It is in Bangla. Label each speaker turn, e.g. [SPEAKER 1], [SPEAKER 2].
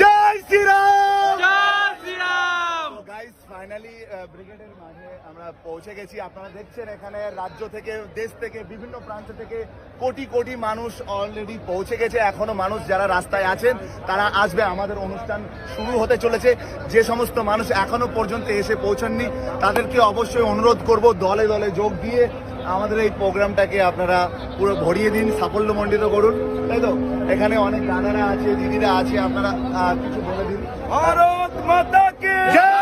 [SPEAKER 1] জয় শ্রীরাম।
[SPEAKER 2] জয় শ্রীরাম।
[SPEAKER 1] গাইস ফাইনালি ব্রিগেডের মাঝে আমরা পৌঁছে গেছি। আপনারা দেখছেন এখানে রাজ্য থেকে, দেশ থেকে, বিভিন্ন প্রান্ত থেকে কোটি কোটি মানুষ অলরেডি পৌঁছে গেছে। এখনো মানুষ যারা রাস্তায় আছেন তারা আসবে। আমাদের অনুষ্ঠান শুরু হতে চলেছে। যে সমস্ত মানুষ এখনো পর্যন্ত এসে পৌঁছাননি তাদেরকে অবশ্যই অনুরোধ করব দলে দলে যোগ দিয়ে আমাদের এই প্রোগ্রামটাকে আপনারা পুরো ভরিয়ে দিন, সাফল্যমণ্ডিত করুন, তাই তো? এখানে অনেক দাদারা আছে, দিদিরা আছে, আপনারা কিছু বলে দিন।
[SPEAKER 2] ভারত মাতা কে
[SPEAKER 1] জয়।